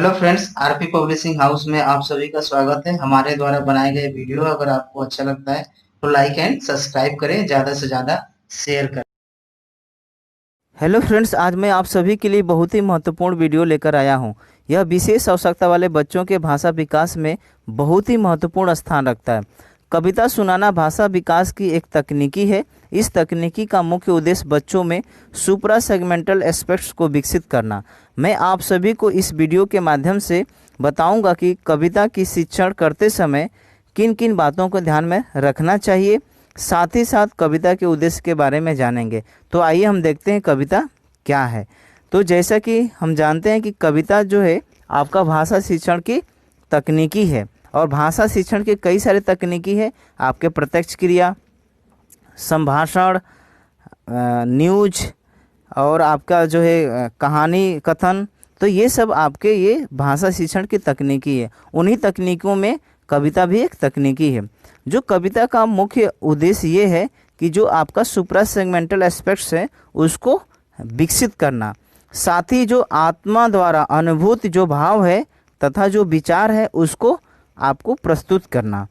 Hello friends, RP publishing house में आप सभी का स्वागत है। हमारे द्वारा बनाए गए वीडियो अगर आपको अच्छा लगता है तो लाइक एंड सब्सक्राइब करें, ज़्यादा से ज़्यादा शेयर करें। हेलो फ्रेंड्स, आज मैं आप सभी के लिए बहुत ही महत्वपूर्ण वीडियो लेकर आया हूं। यह विशेष आवश्यकता वाले बच्चों के भाषा विकास में बहुत ही महत्वपूर्ण स्थान रखता है। कविता सुनाना भाषा विकास की एक तकनीकी है। इस तकनीकी का मुख्य उद्देश्य बच्चों में सुप्रा सेगमेंटल एस्पेक्ट्स को विकसित करना। मैं आप सभी को इस वीडियो के माध्यम से बताऊंगा कि कविता की शिक्षण करते समय किन किन बातों को ध्यान में रखना चाहिए। साथ ही साथ कविता के उद्देश्य के बारे में जानेंगे। तो आइए हम देखते हैं कविता क्या है। तो जैसा कि हम जानते हैं कि कविता जो है आपका भाषा शिक्षण की तकनीकी है, और भाषा शिक्षण के कई सारे तकनीकी है। आपके प्रत्यक्ष क्रिया, संभाषण, न्यूज और आपका जो है कहानी कथन, तो ये सब आपके ये भाषा शिक्षण की तकनीकी है। उन्हीं तकनीकों में कविता भी एक तकनीकी है। जो कविता का मुख्य उद्देश्य ये है कि जो आपका सुप्रा सेगमेंटल एस्पेक्ट्स है उसको विकसित करना, साथ ही जो आत्मा द्वारा अनुभूत जो भाव है तथा जो विचार है उसको आपको प्रस्तुत करना।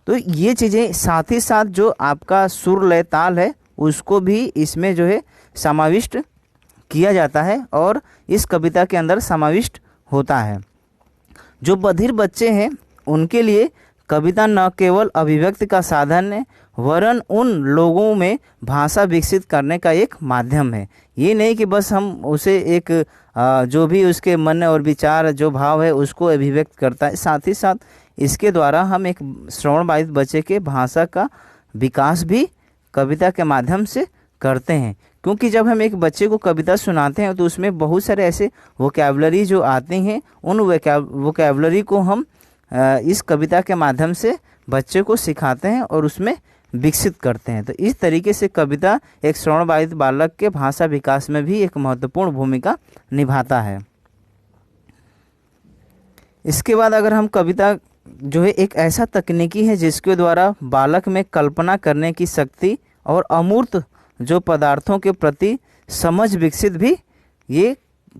तो ये चीज़ें साथ ही साथ जो आपका सुर लय ताल है उसको भी इसमें जो है समाविष्ट किया जाता है और इस कविता के अंदर समाविष्ट होता है। जो बधिर बच्चे हैं उनके लिए कविता न केवल अभिव्यक्ति का साधन है वरन उन लोगों में भाषा विकसित करने का एक माध्यम है। ये नहीं कि बस हम उसे एक जो भी उसके मन और विचार जो भाव है उसको अभिव्यक्त करता है, साथ ही साथ इसके द्वारा हम एक श्रवण बाधित बच्चे के भाषा का विकास भी कविता के माध्यम से करते हैं। क्योंकि जब हम एक बच्चे को कविता सुनाते हैं तो उसमें बहुत सारे ऐसे वोकैबुलरी जो आते हैं, उन वोकैबुलरी को हम इस कविता के माध्यम से बच्चे को सिखाते हैं और उसमें विकसित करते हैं। तो इस तरीके से कविता एक श्रवण बाधित बालक के भाषा विकास में भी एक महत्वपूर्ण भूमिका निभाता है। इसके बाद अगर हम कविता जो है एक ऐसा तकनीकी है जिसके द्वारा बालक में कल्पना करने की शक्ति और अमूर्त जो पदार्थों के प्रति समझ विकसित भी ये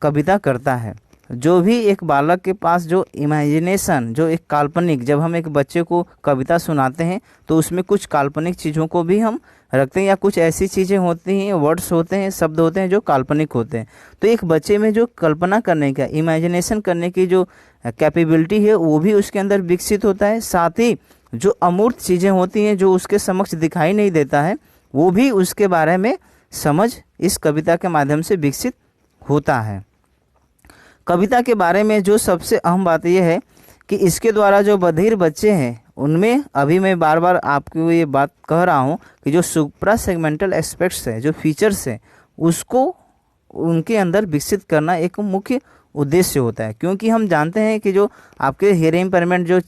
कविता करता है। जो भी एक बालक के पास जो इमेजिनेशन, जो एक काल्पनिक, जब हम एक बच्चे को कविता सुनाते हैं तो उसमें कुछ काल्पनिक चीज़ों को भी हम रखते हैं, या कुछ ऐसी चीज़ें होती हैं, वर्ड्स होते हैं, शब्द होते हैं जो काल्पनिक होते हैं। तो एक बच्चे में जो कल्पना करने का, इमेजिनेशन करने की जो कैपेबिलिटी है वो भी उसके अंदर विकसित होता है। साथ ही जो अमूर्त चीज़ें होती हैं जो उसके समक्ष दिखाई नहीं देता है वो भी उसके बारे में समझ इस कविता के माध्यम से विकसित होता है। कविता के बारे में जो सबसे अहम बात यह है कि इसके द्वारा जो बधिर बच्चे हैं उनमें, अभी मैं बार बार आपको ये बात कह रहा हूँ कि जो सुप्रा सेगमेंटल एस्पेक्ट्स है, जो फीचर्स हैं, उसको उनके अंदर विकसित करना एक मुख्य उद्देश्य होता है। क्योंकि हम जानते हैं कि जो आपके हियरिंग इम्पेयरमेंट जो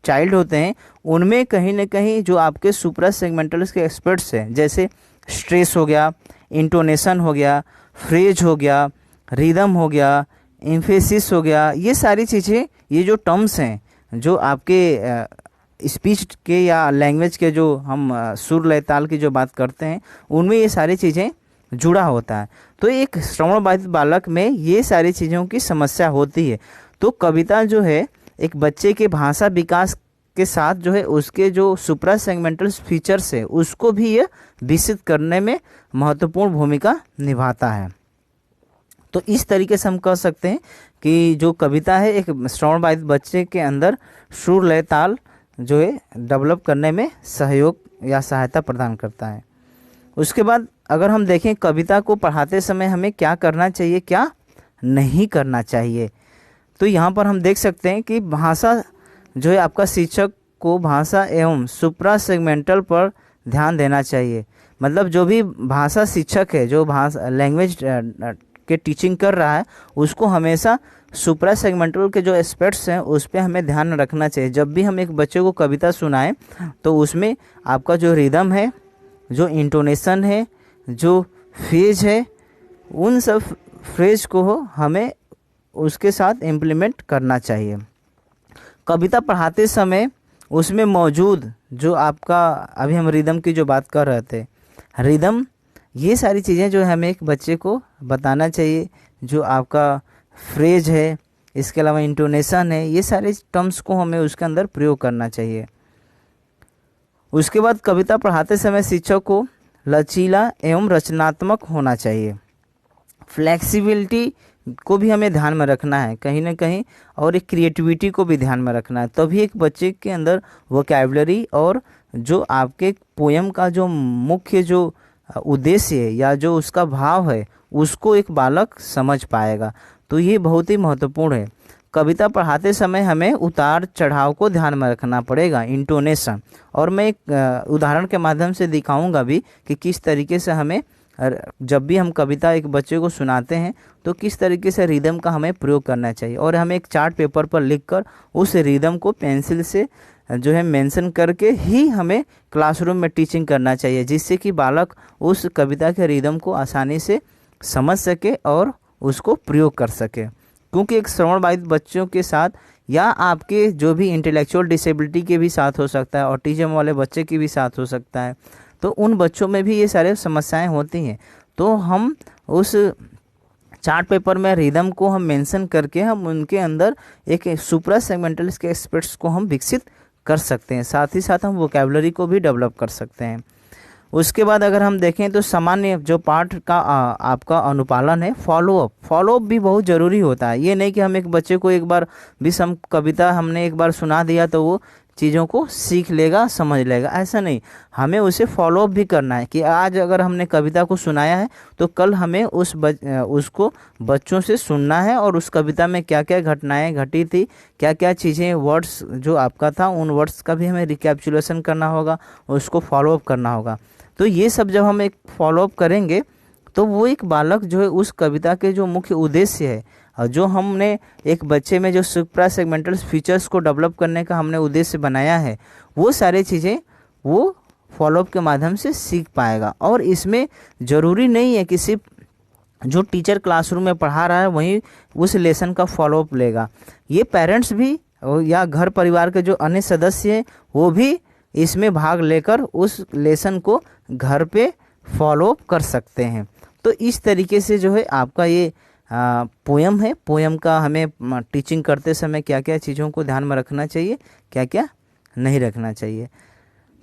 चाइल्ड होते हैं उनमें कहीं ना कहीं जो आपके सुप्रा सेगमेंटल के एस्पेक्ट्स हैं, जैसे स्ट्रेस हो गया, इंटोनेशन हो गया, फ्रेज हो गया, रिदम हो गया, एम्फेसिस हो गया, ये सारी चीज़ें, ये जो टर्म्स हैं जो आपके स्पीच के या लैंग्वेज के जो हम सुर लय ताल की जो बात करते हैं उनमें ये सारी चीज़ें जुड़ा होता है। तो एक श्रवण बाधित बालक में ये सारी चीज़ों की समस्या होती है। तो कविता जो है एक बच्चे के भाषा विकास के साथ जो है उसके जो सुप्रा सेगमेंटल फीचर्स है उसको भी ये विकसित करने में महत्वपूर्ण भूमिका निभाता है। तो इस तरीके से हम कह सकते हैं कि जो कविता है एक श्रवण बाधित बच्चे के अंदर सुर लय ताल जो है डेवलप करने में सहयोग या सहायता प्रदान करता है। उसके बाद अगर हम देखें कविता को पढ़ाते समय हमें क्या करना चाहिए, क्या नहीं करना चाहिए, तो यहाँ पर हम देख सकते हैं कि भाषा जो है आपका शिक्षक को भाषा एवं सुप्रा सेगमेंटल पर ध्यान देना चाहिए। मतलब जो भी भाषा शिक्षक है, जो भाषा लैंग्वेज के टीचिंग कर रहा है, उसको हमेशा सुप्रा सेगमेंटल के जो एस्पेक्ट्स हैं उस पर हमें ध्यान रखना चाहिए। जब भी हम एक बच्चे को कविता सुनाएं तो उसमें आपका जो रिदम है, जो इंटोनेशन है, जो फेज है, उन सब फ्रेज को हमें उसके साथ इम्प्लीमेंट करना चाहिए। कविता पढ़ाते समय उसमें मौजूद जो आपका, अभी हम रिदम की जो बात कर रहे थे, रिदम, ये सारी चीज़ें जो हमें एक बच्चे को बताना चाहिए। जो आपका फ्रेज है, इसके अलावा इंटोनेशन है, ये सारे टर्म्स को हमें उसके अंदर प्रयोग करना चाहिए। उसके बाद कविता पढ़ाते समय शिक्षक को लचीला एवं रचनात्मक होना चाहिए। फ्लेक्सिबिलिटी को भी हमें ध्यान में रखना है कहीं ना कहीं, और एक क्रिएटिविटी को भी ध्यान में रखना है, तभी एक बच्चे के अंदर वोकैबुलरी और जो आपके पोयम का जो मुख्य जो उद्देश्य है या जो उसका भाव है उसको एक बालक समझ पाएगा। तो ये बहुत ही महत्वपूर्ण है। कविता पढ़ाते समय हमें उतार चढ़ाव को ध्यान में रखना पड़ेगा, इंटोनेशन, और मैं एक उदाहरण के माध्यम से दिखाऊंगा भी कि किस तरीके से हमें जब भी हम कविता एक बच्चे को सुनाते हैं तो किस तरीके से रिदम का हमें प्रयोग करना चाहिए, और हमें एक चार्ट पेपर पर लिखकर उस रिदम को पेंसिल से जो है मेंशन करके ही हमें क्लासरूम में टीचिंग करना चाहिए, जिससे कि बालक उस कविता के रिदम को आसानी से समझ सके और उसको प्रयोग कर सके। क्योंकि एक श्रवण बाधित बच्चों के साथ या आपके जो भी इंटेलेक्चुअल डिसेबिलिटी के भी साथ हो सकता है, ऑटिज्म वाले बच्चे के भी साथ हो सकता है, तो उन बच्चों में भी ये सारे समस्याएं होती हैं। तो हम उस चार्ट पेपर में रिदम को हम मेंशन करके हम उनके अंदर एक सुप्रा सेगमेंटल के एस्पेक्ट्स को हम विकसित कर सकते हैं, साथ ही साथ हम वोकैबुलरी को भी डेवलप कर सकते हैं। उसके बाद अगर हम देखें तो सामान्य जो पाठ का आपका अनुपालन है, फॉलोअप भी बहुत ज़रूरी होता है। ये नहीं कि हम एक बच्चे को एक बार भी कविता हमने एक बार सुना दिया तो वो चीज़ों को सीख लेगा, समझ लेगा, ऐसा नहीं। हमें उसे फॉलोअप भी करना है कि आज अगर हमने कविता को सुनाया है तो कल हमें उसको बच्चों से सुनना है, और उस कविता में क्या क्या घटनाएं घटी थी, क्या क्या चीज़ें, वर्ड्स जो आपका था, उन वर्ड्स का भी हमें रिकैप्चुलेशन करना होगा, उसको फॉलोअप करना होगा। तो ये सब जब हम एक फॉलोअप करेंगे तो वो एक बालक जो है उस कविता के जो मुख्य उद्देश्य है और जो हमने एक बच्चे में जो सुप्रा सेगमेंटल फीचर्स को डेवलप करने का हमने उद्देश्य बनाया है, वो सारी चीज़ें वो फॉलोअप के माध्यम से सीख पाएगा। और इसमें ज़रूरी नहीं है कि सिर्फ जो टीचर क्लासरूम में पढ़ा रहा है वहीं उस लेसन का फॉलोअप लेगा। ये पेरेंट्स भी या घर परिवार के जो अन्य सदस्य हैं वो भी इसमें भाग लेकर उस लेसन को घर पे फॉलोअप कर सकते हैं। तो इस तरीके से जो है आपका ये पोयम है, पोयम का हमें टीचिंग करते समय क्या क्या चीज़ों को ध्यान में रखना चाहिए, क्या क्या नहीं रखना चाहिए।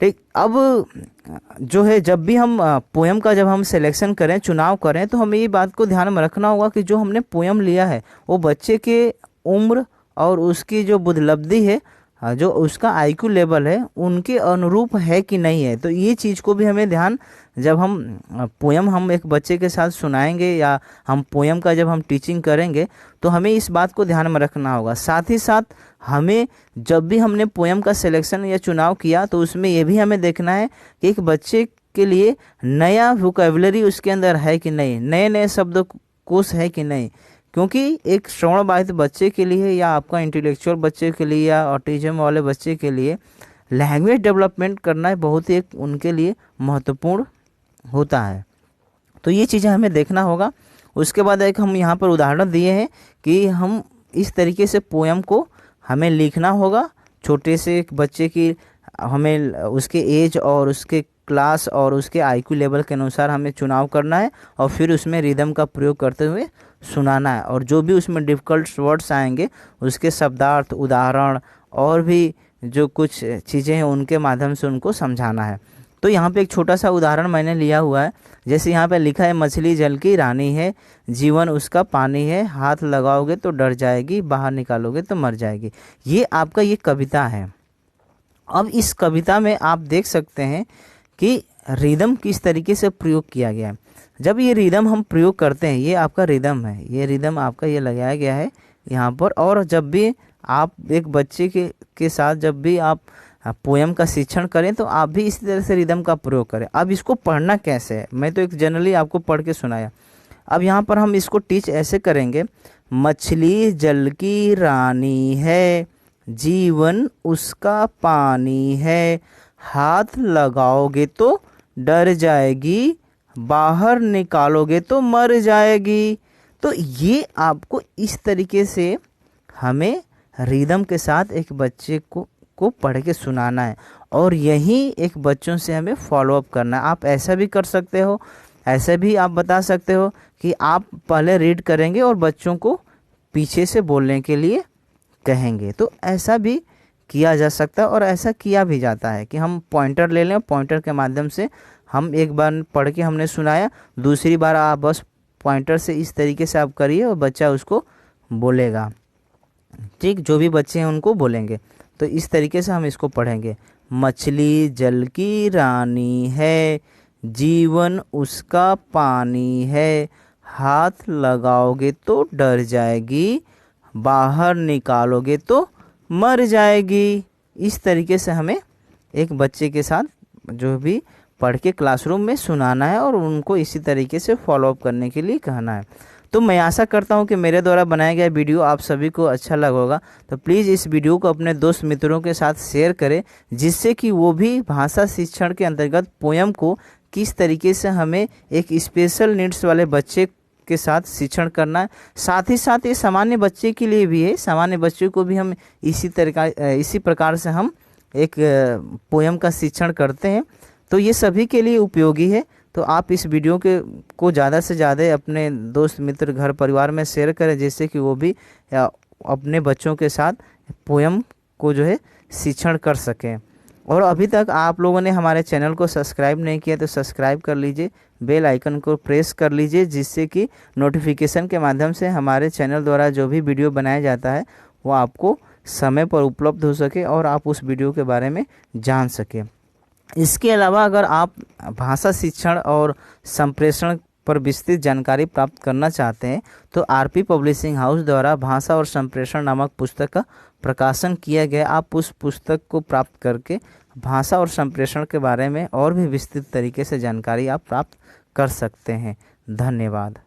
ठीक, अब जो है जब भी हम पोयम का जब हम सिलेक्शन करें, चुनाव करें, तो हमें ये बात को ध्यान में रखना होगा कि जो हमने पोयम लिया है वो बच्चे के उम्र और उसकी जो बुद्धिलब्धि है, जो उसका आईक्यू लेवल है, उनके अनुरूप है कि नहीं है। तो ये चीज़ को भी हमें ध्यान, जब हम पोयम हम एक बच्चे के साथ सुनाएंगे या हम पोयम का जब हम टीचिंग करेंगे तो हमें इस बात को ध्यान में रखना होगा। साथ ही साथ हमें जब भी हमने पोयम का सिलेक्शन या चुनाव किया तो उसमें ये भी हमें देखना है कि एक बच्चे के लिए नया वोकैबुलरी उसके अंदर है कि नहीं, नए नए शब्दकोश है कि नहीं। क्योंकि एक श्रवण बाधित बच्चे के लिए या आपका इंटेलेक्चुअल बच्चे के लिए या ऑटिज्म वाले बच्चे के लिए लैंग्वेज डेवलपमेंट करना बहुत ही एक उनके लिए महत्वपूर्ण होता है। तो ये चीज़ें हमें देखना होगा। उसके बाद एक हम यहाँ पर उदाहरण दिए हैं कि हम इस तरीके से पोयम को हमें लिखना होगा। छोटे से एक बच्चे की हमें उसके एज और उसके क्लास और उसके आईक्यू लेवल के अनुसार हमें चुनाव करना है और फिर उसमें रिदम का प्रयोग करते हुए सुनाना है। और जो भी उसमें डिफ़िकल्ट वर्ड्स आएंगे उसके शब्दार्थ, उदाहरण और भी जो कुछ चीज़ें हैं उनके माध्यम से उनको समझाना है। तो यहाँ पे एक छोटा सा उदाहरण मैंने लिया हुआ है। जैसे यहाँ पे लिखा है, मछली जल की रानी है, जीवन उसका पानी है, हाथ लगाओगे तो डर जाएगी, बाहर निकालोगे तो मर जाएगी। ये आपका ये कविता है। अब इस कविता में आप देख सकते हैं कि रिदम किस तरीके से प्रयोग किया गया है। जब ये रिदम हम प्रयोग करते हैं, ये आपका रिदम है, ये रिदम आपका ये लगाया गया है यहाँ पर। और जब भी आप एक बच्चे के साथ जब भी आप पोयम का शिक्षण करें तो आप भी इसी तरह से रिदम का प्रयोग करें। अब इसको पढ़ना कैसे है, मैं तो एक जनरली आपको पढ़ के सुनाया। अब यहाँ पर हम इसको टीच ऐसे करेंगे, मछली जल की रानी है, जीवन उसका पानी है, हाथ लगाओगे तो डर जाएगी, बाहर निकालोगे तो मर जाएगी। तो ये आपको इस तरीके से हमें रिदम के साथ एक बच्चे को पढ़ के सुनाना है और यही एक बच्चों से हमें फॉलोअप करना है। आप ऐसा भी कर सकते हो, ऐसे भी आप बता सकते हो कि आप पहले रीड करेंगे और बच्चों को पीछे से बोलने के लिए कहेंगे। तो ऐसा भी किया जा सकता है और ऐसा किया भी जाता है कि हम पॉइंटर ले लें, पॉइंटर के माध्यम से हम एक बार पढ़ के हमने सुनाया, दूसरी बार आप बस पॉइंटर से इस तरीके से आप करिए और बच्चा उसको बोलेगा। ठीक, जो भी बच्चे हैं उनको बोलेंगे। तो इस तरीके से हम इसको पढ़ेंगे। मछली जल की रानी है, जीवन उसका पानी है, हाथ लगाओगे तो डर जाएगी, बाहर निकालोगे तो मर जाएगी। इस तरीके से हमें एक बच्चे के साथ जो भी पढ़ के क्लासरूम में सुनाना है और उनको इसी तरीके से फॉलोअप करने के लिए कहना है। तो मैं आशा करता हूं कि मेरे द्वारा बनाया गया वीडियो आप सभी को अच्छा लगा होगा। तो प्लीज़ इस वीडियो को अपने दोस्त मित्रों के साथ शेयर करें, जिससे कि वो भी भाषा शिक्षण के अंतर्गत पोयम को किस तरीके से हमें एक स्पेशल नीड्स वाले बच्चे के साथ शिक्षण करना है। साथ ही साथ ये सामान्य बच्चे के लिए भी है, सामान्य बच्चों को भी हम इसी प्रकार से हम एक पोयम का शिक्षण करते हैं। तो ये सभी के लिए उपयोगी है। तो आप इस वीडियो को ज़्यादा से ज़्यादा अपने दोस्त मित्र घर परिवार में शेयर करें, जिससे कि वो भी अपने बच्चों के साथ पोयम को जो है शिक्षण कर सकें। और अभी तक आप लोगों ने हमारे चैनल को सब्सक्राइब नहीं किया तो सब्सक्राइब कर लीजिए, बेल आइकन को प्रेस कर लीजिए, जिससे कि नोटिफिकेशन के माध्यम से हमारे चैनल द्वारा जो भी वीडियो बनाया जाता है वो आपको समय पर उपलब्ध हो सके और आप उस वीडियो के बारे में जान सकें। इसके अलावा अगर आप भाषा शिक्षण और संप्रेषण पर विस्तृत जानकारी प्राप्त करना चाहते हैं तो आरपी पब्लिशिंग हाउस द्वारा भाषा और संप्रेषण नामक पुस्तक का प्रकाशन किया गया। आप उस पुस्तक को प्राप्त करके भाषा और संप्रेषण के बारे में और भी विस्तृत तरीके से जानकारी आप प्राप्त कर सकते हैं। धन्यवाद।